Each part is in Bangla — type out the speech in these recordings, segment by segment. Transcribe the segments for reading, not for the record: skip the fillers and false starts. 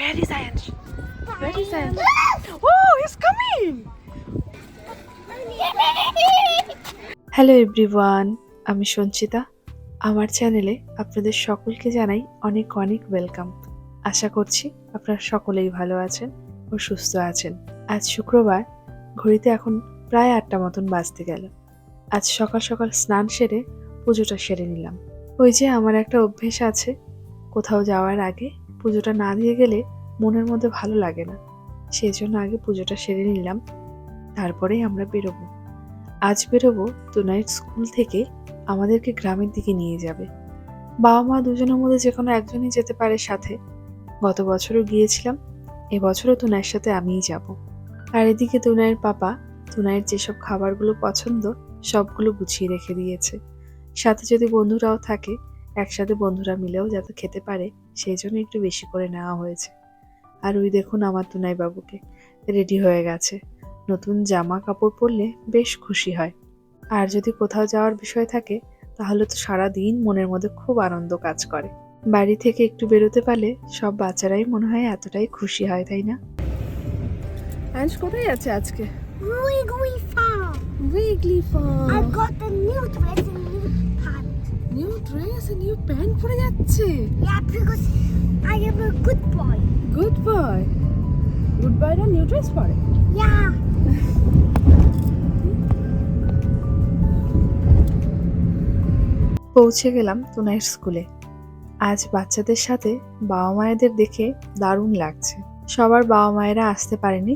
Where is Ayansh? Where is Ayansh? Oh, he's coming! Hello everyone, আমি সঞ্চিতা। আমার চ্যানেলে আপনাদের সকলকে জানাই অনেক অনেক ওয়েলকাম। আশা করছি আপনারা সকলেই ভালো আছেন ও সুস্থ আছেন। আজ শুক্রবার, ঘড়িতে এখন প্রায় ৮টা মতন বাজতে গেল। আজ সকাল সকাল স্নান সেরে পুজোটা সেরে নিলাম। ওই যে আমার একটা অভ্যেস আছে, কোথাও যাওয়ার আগে পুজোটা না দিয়ে গেলে মনের মধ্যে ভালো লাগে না। সেই জন্য আগে পুজোটা সেরে নিলাম, তারপরেই আমরা বেরোবো। আজ বেরোবো টুনাইট স্কুল থেকে আমাদেরকে গ্রামের দিকে নিয়ে যাবে। বাবা মা দুজনের মধ্যে যে কোনো একজনই যেতে পারে সাথে। গত বছরও গিয়েছিলাম, এবছরও টুনাইয়ের সাথে আমিই যাব। আর এদিকে টুনাইয়ের পাপা টুনাইয়ের যেসব খাবারগুলো পছন্দ সবগুলো গুছিয়ে রেখে দিয়েছে। সাথে যদি বন্ধুরাও থাকে, একসাথে বন্ধুরা মিলেও যাতে খেতে পারে সেই জন্য একটু বেশি করে নেওয়া হয়েছে। আর ওই দেখুন আমার টুনাই বাবুকে রেডি হয়ে গেছে। নতুন জামা কাপড় পরলে বেশ খুশি হয়। আর যদি কোথাও যাওয়ার বিষয় থাকে তাহলে তো সারাদিন মনের মধ্যে খুব আনন্দ কাজ করে। বাড়ি থেকে একটু বেরোতে পারলে সব বাচ্চারাই মনে হয় এতটাই খুশি হয়, তাই না? আজ কোথায় আছে আজকে? Wiggly farm. Wiggly farm. I've got the new dress and new pants. New dress, new pant পরে যাচ্ছে। Yeah, because I am a good boy. Good boy. Good Boyra new dress পরে? Yeah. পৌঁছে গেলাম টুনাইয়ের স্কুলে। আজ বাচ্চাদের সাথে বাবা মায়েদের দেখে দারুণ লাগছে। সবার বাবা মায়েরা আসতে পারেনি,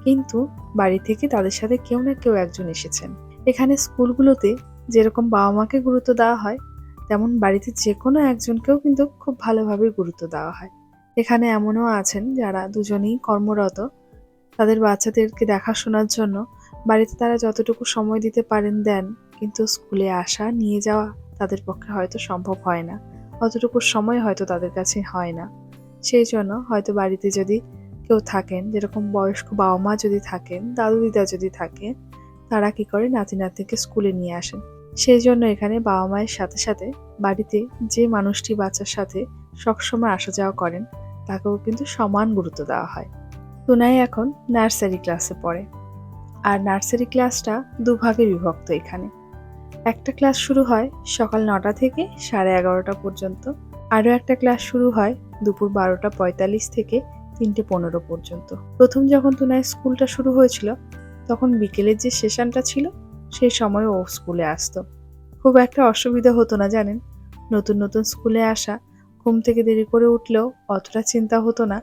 কিন্তু বাড়ি থেকে তাদের সাথে কেউ না কেউ একজন এসেছেন। এখানে স্কুলগুলোতে যেরকম বাবা মাকে গুরুত্ব দেওয়া হয়, তেমন বাড়িতে যে কোনো একজনকেও কিন্তু খুব ভালোভাবে গুরুত্ব দেওয়া হয়। এখানে এমনও আছেন যারা দুজনেই কর্মরত, তাদের বাচ্চাদেরকে দেখাশোনার জন্য বাড়িতে তারা যতটুকু সময় দিতে পারেন দেন, কিন্তু স্কুলে আসা নিয়ে যাওয়া তাদের পক্ষে হয়তো সম্ভব হয় না, অতটুকু সময় হয়তো তাদের কাছে হয় না। সেই জন্য হয়তো বাড়িতে যদি কেউ থাকেন, যেরকম বয়স্ক বাবা মা যদি থাকেন, দাদু দিদা যদি থাকে, তারা কি করে নাতি নাতনিকে স্কুলে নিয়ে আসেন। সেই জন্য এখানে বাবা মায়ের সাথে সাথে বাড়িতে যে মানুষটি বাচ্চার সাথে সবসময় আসা যাওয়া করেন তাকেও কিন্তু সমান গুরুত্ব দেওয়া হয়। টুনাই এখন নার্সারি ক্লাসে পড়ে, আর নার্সারি ক্লাসটা দুভাগে বিভক্ত। এখানে একটা ক্লাস শুরু হয় সকাল 9টা থেকে 11:30 পর্যন্ত, আরও একটা ক্লাস শুরু হয় দুপুর 12:45 থেকে 3:15 পর্যন্ত। প্রথম যখন টুনাই স্কুলটা শুরু হয়েছিল তখন বিকেলের যে সেশনটা ছিল সেই সময় ও স্কুলে আসতো। খুব একটা অসুবিধা হতো না জানেন। নতুন নতুন স্কুলে আসা, ঘুম থেকে দেরি করে উঠলেও অতটা চিন্তা হতো না,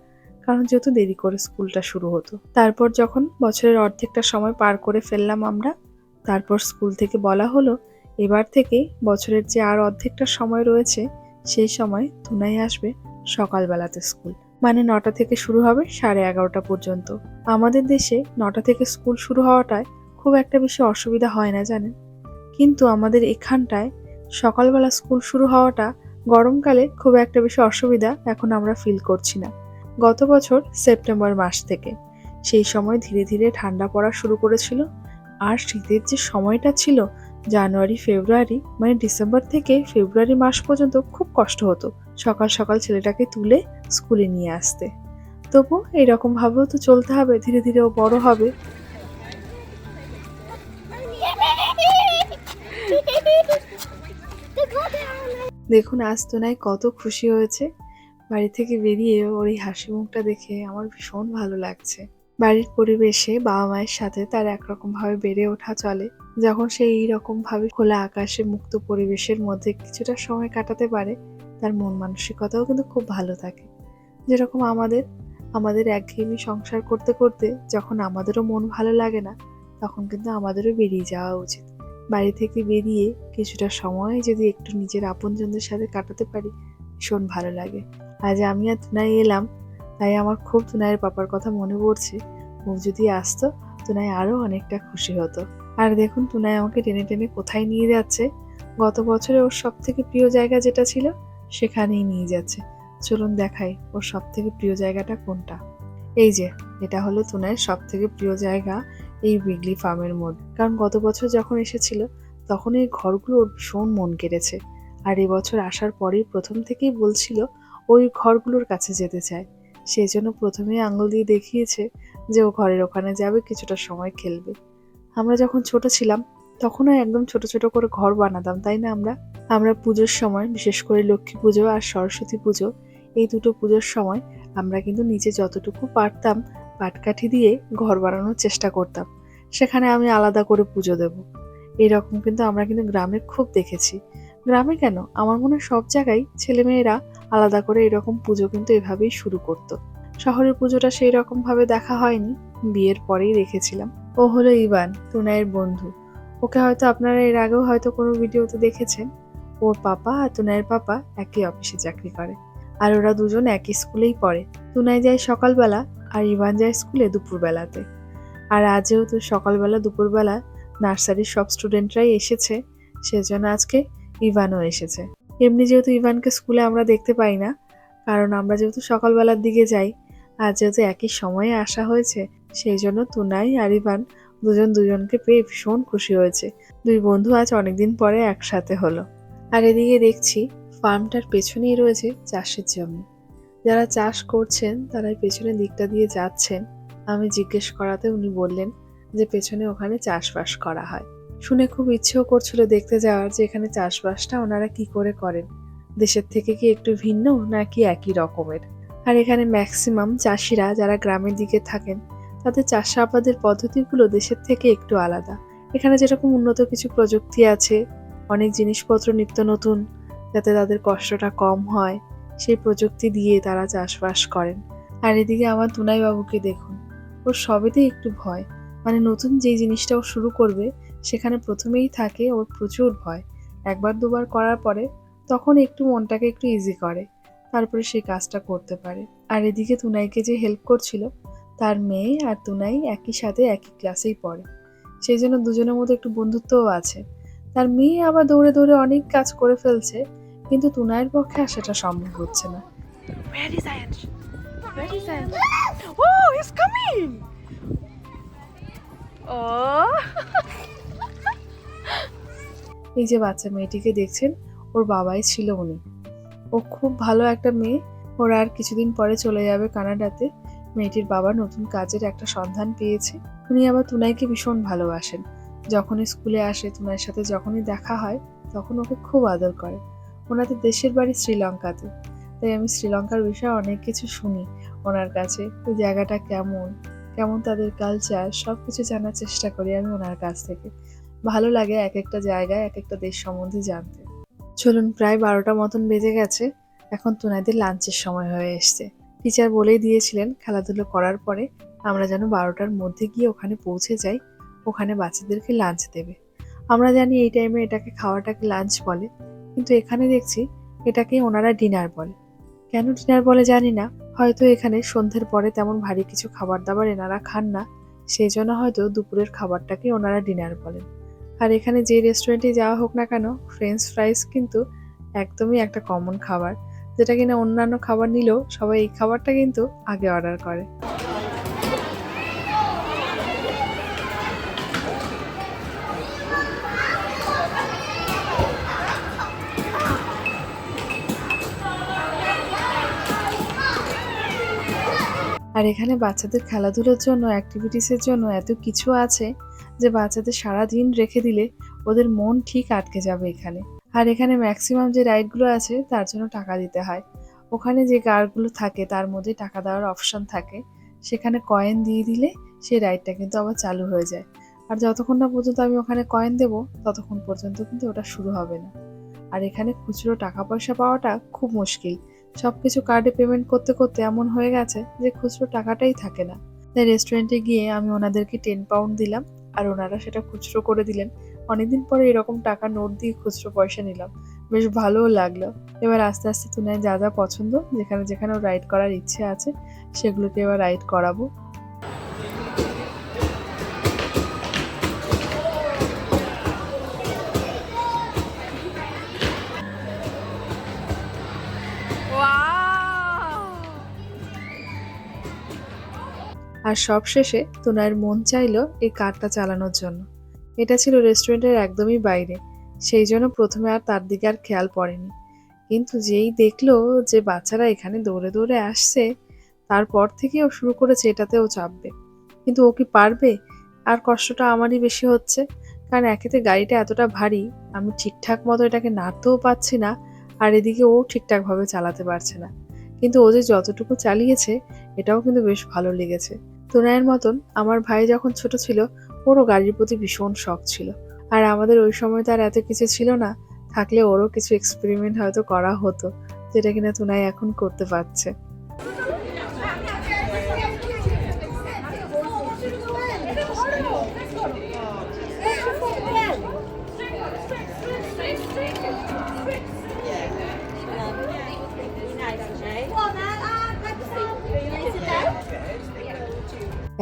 কারণ যেহেতু দেরি করে স্কুলটা শুরু হতো। তারপর যখন বছরের অর্ধেকটা সময় পার করে ফেললাম আমরা, তারপর স্কুল থেকে বলা হলো এবার থেকে বছরের যে আর অর্ধেকটা সময় রয়েছে সেই সময় টুনাই আসবে সকালবেলাতে স্কুল। মানে 9টা থেকে শুরু হবে 11:30 পর্যন্ত। আমাদের দেশে 9টা থেকে স্কুল শুরু হওয়াটায় খুব একটা বেশি অসুবিধা হয় না জানেন, কিন্তু আমাদের এখানটায় সকালবেলা স্কুল শুরু হওয়াটা গরমকালে খুব একটা বেশি অসুবিধা এখন আমরা ফিল করছি না। গত বছর সেপ্টেম্বর মাস থেকে সেই সময় ধীরে ধীরে ঠান্ডা পড়া শুরু করেছিল। আর শীতের যে সময়টা ছিল জানুয়ারি ফেব্রুয়ারি, মানে ডিসেম্বর থেকে ফেব্রুয়ারি মাস পর্যন্ত খুব কষ্ট হতো সকাল সকাল ছেলেটাকে তুলে স্কুলে নিয়ে আসতে। তবু এইরকম ভাবেও তো চলতে হবে, ধীরে ধীরে ও বড় হবে। দেখুন আজ টুনাই কত খুশি হয়েছে। বাড়ি থেকে বেরিয়ে ওর এই হাসি মুখটা দেখে আমার ভীষণ ভালো লাগছে। বাড়ির পরিবেশে বাবা মায়ের সাথে তার একরকম ভাবে বেড়ে ওঠা চলে। যখন সে এইরকম ভাবে খোলা আকাশে মুক্ত পরিবেশের মধ্যে কিছুটা সময় কাটাতে পারে, তার মন মানসিকতাও কিন্তু খুব ভালো থাকে। যেরকম আমাদের একঘেয়েমি সংসার করতে করতে যখন আমাদেরও মন ভালো লাগে না, তখন কিন্তু আমাদেরও বেরিয়ে যাওয়া উচিত। বাড়ি থেকে বেরিয়ে কিছুটা সময় যদি একটু নিজের আপনজনদের সাথে কাটাতে পারি, ভীষণ ভালো লাগে। আজ আমি আর টুনাই এলাম, তাই আমার খুব টুনাইয়ের পাপার কথা মনে পড়ছে। ও যদি আসতো টুনাই আরো অনেকটা খুশি হতো। আর দেখুন টুনাই আমাকে টেনে টেনে কোথায় নিয়ে যাচ্ছে। গত বছরে ওর সব থেকে প্রিয় জায়গা যেটা ছিল সেখানেই নিয়ে যাচ্ছে। চলুন দেখাই ওর সব থেকে প্রিয় জায়গাটা কোনটা। এই যে, এটা হলো টুনাইয়ের সব থেকে প্রিয় জায়গা এই উইগলি ফার্মের মধ্যে। কারণ গত বছর যখন এসেছিল তখন এই ঘরগুলো ওর ভীষণ মন কেড়েছে। আর এবছর আসার পরেই প্রথম থেকেই বলছিল ওই ঘরগুলোর কাছে যেতে চায়। সেই জন্য প্রথমেই আঙুল দিয়ে দেখিয়েছে যে ও ঘরের ওখানে যাবে, কিছুটা সময় খেলবে। আমরা যখন ছোট ছিলাম তখনও একদম ছোট ছোট করে ঘর বানাতাম, তাই না? আমরা পুজোর সময়, বিশেষ করে লক্ষ্মী পুজো আর সরস্বতী পুজো, এই দুটো পুজোর সময় আমরা কিন্তু নিচে যতটুকু পারতাম পাটকাঠি দিয়ে ঘর বানানোর চেষ্টা করতাম। সেখানে আমি আলাদা করে পুজো দেব। এরকম কিন্তু আমরা কিন্তু গ্রামে খুব দেখেছি। গ্রামে কেন, আমার মনে হয় সব জায়গায় ছেলেমেয়েরা আলাদা করে এরকম পুজো কিন্তু এভাবেই শুরু করতো। শহরের পুজোটা সেই রকম ভাবে দেখা হয়নি, বিয়ের পরেই দেখেছিলাম। ও হলো ইভান, তুনাইয়ের বন্ধু। ওকে হয়তো আপনারা এর আগেও হয়তো কোনো ভিডিওতে দেখেছেন। ওর পাপা আর তুনাইয়ের পাপা একই অফিসে চাকরি করে, আর ওরা দুজন একই স্কুলেই পড়ে। তুনাই যায় সকালবেলা আর ইভান যায় স্কুলে দুপুরবেলাতে। আর আজ যেহেতু সকালবেলা দুপুরবেলা নার্সারির সব স্টুডেন্টরাই এসেছে, সেজন্য আজকে ইভানও এসেছে। এমনি যেহেতু ইভানকে স্কুলে আমরা দেখতে পাই না, কারণ আমরা যেহেতু সকালবেলার দিকে যাই, আর যেহেতু একই সময়ে আসা হয়েছে, সেই জন্য তুনাই আর ইভান দুজন দুজনকে পেয়ে ভীষণ খুশি হয়েছে। দুই বন্ধু আজ অনেকদিন পরে একসাথে হলো। আর এদিকে দেখছি ফার্মটার পেছনেই রয়েছে চাষের জমি। যারা চাষ করছেন তারাই পেছনের দিকটা দিয়ে যাচ্ছেন। আমি জিজ্ঞেস করাতে উনি বললেন যে পেছনে ওখানে চাষবাস করা হয়। শুনে খুব ইচ্ছেও করছিল দেখতে যাওয়ার যে এখানে চাষবাসটা ওনারা কি করে করেন, দেশের থেকে কি একটু ভিন্ন নাকি একই রকমের। আর এখানে ম্যাক্সিমাম চাষিরা যারা গ্রামের দিকে থাকেন তাদের চাষাবাদের পদ্ধতিগুলো দেশের থেকে একটু আলাদা। এখানে যেরকম উন্নত কিছু প্রযুক্তি আছে, অনেক জিনিসপত্র নিত্য নতুন, যাতে তাদের কষ্টটা কম হয়, সেই প্রযুক্তি দিয়ে তারা চাষবাস করেন। আর এদিকে আমার তুনাই বাবুকে দেখুন, ওর সবেতেই একটু ভয়। মানে নতুন যেই জিনিসটা ও শুরু করবে সেখানে প্রথমেই থাকে ওর প্রচুর ভয়। একবার দুবার করার পরে তখন একটু মনটাকে একটু ইজি করে, তারপরে সেই কাজটা করতে পারে। আর এদিকে তুনাইকে যে হেল্প করছিল, তার মেয়ে আর তুনাই একই সাথে একই ক্লাসেই পড়ে, সেই জন্য দুজনের মধ্যে একটু বন্ধুত্বও আছে। তার মেয়ে আবার দৌড়ে দৌড়ে অনেক কাজ করে ফেলছে, কিন্তু তুনাইয়ের পক্ষে আর সেটা সম্ভব হচ্ছে না। Where is Ansh? Where is Ansh? Oh, he's coming! Oh! এই যে বাচ্চা মেয়েটিকে দেখছেন, ওর বাবাই ছিল উনি। ও খুব ভালো একটা মেয়ে। ওরা আর কিছুদিন পরে চলে যাবে কানাডাতে। মেয়েটির বাবা নতুন কাজের একটা সন্ধান পেয়েছে। উনি আবার তুনাইকে ভীষণ ভালোবাসেন। যখনই স্কুলে আসে, তুনাইয়ের সাথে যখনই দেখা হয়, তখন ওকে খুব আদর করে। ওনাদের দেশের বাড়ি শ্রীলঙ্কাতে, তাই আমি শ্রীলঙ্কার বিষয়ে অনেক কিছু শুনি ওনার কাছে। ওই জায়গাটা কেমন কেমন তাদের কালচার সবকিছু জানার চেষ্টা করি আমি ওনার কাছ থেকে। ভালো লাগে এক একটা জায়গায় এক একটা দেশ সম্বন্ধে জানতে। চলুন, প্রায় 12টা মতন বেজে গেছে। এখন তুনাইদের লাঞ্চের সময় হয়ে এসছে। টিচার বলেই দিয়েছিলেন খেলাধুলো করার পরে আমরা যেন 12টার মধ্যে গিয়ে ওখানে পৌঁছে যাই, ওখানে বাচ্চাদেরকে লাঞ্চ দেবে। আমরা জানি এই টাইমে এটাকে খাওয়াটাকে লাঞ্চ বলে, কিন্তু এখানে দেখছি এটাকে ওনারা ডিনার বলে। কেন ডিনার বলে জানি না, হয়তো এখানে সন্ধ্যের পরে তেমন ভারী কিছু খাবার দাবার এনারা খান না, সেই জন্য হয়তো দুপুরের খাবারটাকে ওনারা ডিনার বলেন। আর এখানে যে রেস্টুরেন্টে যাওয়া হোক না কেন, ফ্রেঞ্চ ফ্রাইস কিন্তু একদমই একটা কমন খাবার, যেটা কিনা অন্যান্য খাবার নিলেও সবাই এই খাবারটা কিন্তু আগে অর্ডার করে। আর এখানে বাচ্চাদের খেলাধুলার জন্য, অ্যাক্টিভিটিসের জন্য এত কিছু আছে যে বাচ্চাদের সারাদিন রেখে দিলে ওদের মন ঠিক আটকে যাবে এখানে। আর এখানে ম্যাক্সিমাম যে রাইডগুলো আছে তার জন্য টাকা দিতে হয়। ওখানে যে কারগুলো থাকে তার মধ্যে টাকা দেওয়ার অপশন থাকে, সেখানে কয়েন দিয়ে দিলে সেই রাইডটা কিন্তু আবার চালু হয়ে যায়। আর যতক্ষণ না পর্যন্ত আমি ওখানে কয়েন দেবো ততক্ষণ পর্যন্ত কিন্তু ওটা শুরু হবে না। আর এখানে খুচরো টাকা পয়সা পাওয়াটা খুব মুশকিল। সবকিছু কার্ডে পেমেন্ট করতে করতে এমন হয়ে গেছে যে খুচরো টাকাটাই থাকে না। তাই রেস্টুরেন্টে গিয়ে আমি ওনাদেরকে 10 পাউন্ড দিলাম, আর ওনারা সেটা খুচরো করে দিলেন। অনেকদিন পরে এরকম টাকা নোট দিয়ে খুচরো পয়সা নিলাম, বেশ ভালোও লাগলো। এবার আস্তে আস্তে তুনায় যা যা পছন্দ, যেখানে যেখানে রাইড করার ইচ্ছে আছে সেগুলোকে এবার রাইড করাবো। Wow! আর সব শেষে তুনায়ের মন চাইলো এই কারটা চালানোর জন্য। এটা ছিল রেস্টুরেন্টের একদমই বাইরে, সেই জন্য প্রথমে আর তার দিকে আর খেয়াল পড়েনি। কিন্তু যেই দেখলো যে বাচ্চারা এখানে দৌড়ে দৌড়ে আসছে, তারপর থেকে ও শুরু করেছে এটাতেও চাপবে। কিন্তু ও কি পারবে? আর কষ্টটা আমারই বেশি হচ্ছে, কারণ একেতে গাড়িটা এতটা ভারী, আমি ঠিকঠাক মতো এটাকে নাড়তেও পারছি না, আর এদিকে ও ঠিকঠাকভাবে চালাতে পারছে না। কিন্তু ও যে যতটুকু চালিয়েছে এটাও কিন্তু বেশ ভালো লেগেছে। তোনায়ের মতন আমার ভাই যখন ছোট ছিল ওরও গাড়ির প্রতি ভীষণ শখ ছিল। আর আমাদের ওই সময় তো আর এত কিছু ছিল না, থাকলে ওরও কিছু এক্সপেরিমেন্ট হয়তো করা হতো, যেটা কিনা তোনাই এখন করতে পারছে।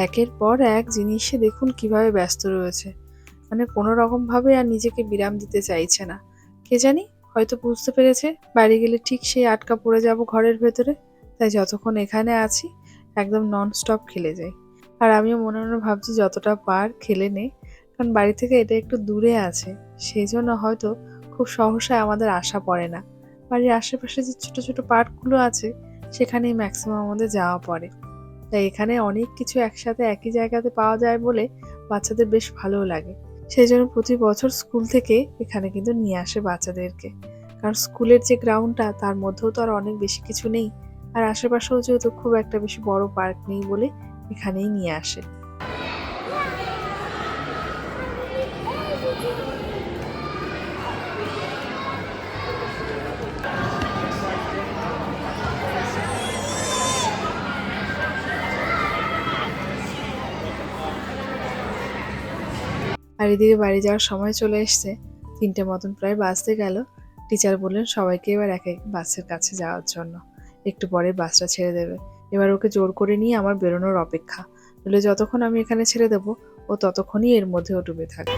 একের পর এক জিনিসে দেখুন কিভাবে ব্যস্ত রয়েছে, মানে কোনো রকম ভাবে আর নিজেকে বিরাম দিতে চাইছে না। কে জানি, হয়তো বুঝতে পেরেছে বাড়ি গেলে ঠিক সেই আটকা পড়ে যাব ঘরের ভেতরে, তাই যতক্ষণ এখানে আছি একদম নন স্টপ খেলে যাই। আর আমিও মনে মনে ভাবছি যতটা পার খেলে নে, কারণ বাড়ি থেকে এটা একটু দূরে আছে, সেই জন্য হয়তো খুব সহসায় আমাদের আসা পড়ে না। বাড়ির আশেপাশে যে ছোট ছোট পার্কগুলো আছে সেখানেই ম্যাক্সিমাম আমাদের যাওয়া পড়ে। তাই এখানে অনেক কিছু একসাথে একই জায়গাতে পাওয়া যায় বলে বাচ্চাদের বেশ ভালোও লাগে। সেই জন্য প্রতি বছর স্কুল থেকে এখানে কিন্তু নিয়ে আসে বাচ্চাদেরকে, কারণ স্কুলের যে গ্রাউন্ডটা তার মধ্যেও তো আর অনেক বেশি কিছু নেই, আর আশেপাশেও যেহেতু খুব একটা বেশি বড় পার্ক নেই বলে এখানেই নিয়ে আসে। আর এদিকে বাড়ি যাওয়ার সময় চলে এসছে, 3টে মতন প্রায় বাজতে গেল। টিচার বললেন সবাইকে এবার এক এক বাসের কাছে যাওয়ার জন্য, একটু পরে বাসটা ছেড়ে দেবে। এবার ওকে জোর করে নিয়ে আমার বেরোনোর অপেক্ষা, বলে যতক্ষণ আমি এখানে ছেড়ে দেবো ও ততক্ষণই এর মধ্যেও ডুবে থাকবে।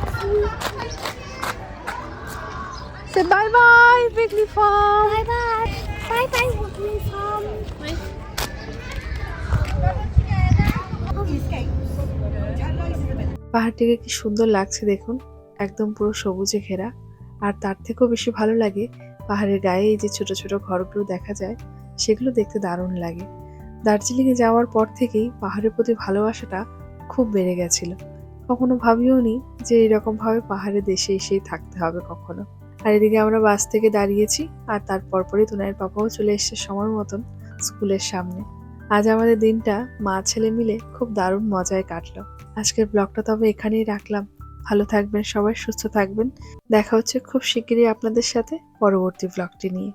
Say bye bye, Wiggly Farm. Bye bye. Bye bye, Wiggly Farm. পাহাড়টিকে কি সুন্দর লাগছে দেখুন, একদম পুরো সবুজে ঘেরা। আর তার থেকেও বেশি ভালো লাগে পাহাড়ের গায়ে এই যে ছোট ছোট ঘরগুলো দেখা যায়, সেগুলো দেখতে দারুণ লাগে। দার্জিলিংয়ে যাওয়ার পর থেকেই পাহাড়ের প্রতি ভালোবাসাটা খুব বেড়ে গেছিল। কখনো ভাবিও নি যে এরকম ভাবে পাহাড়ের দেশে এসেই থাকতে হবে কখনো। আর এদিকে আমরা বাস থেকে দাঁড়িয়েছি, আর তারপর পরই তোনায়ের পাপাও চলে এসেছে সময় মতন স্কুলের সামনে। আজ আমাদের দিনটা মা ছেলে মিলে খুব দারুণ মজায় কাটলো। আজকের ব্লগটা তবে এখানেই রাখলাম। ভালো থাকবেন সবাই, সুস্থ থাকবেন। দেখা হচ্ছে খুব শিগগিরই আপনাদের সাথে পরবর্তী ব্লগটি নিয়ে।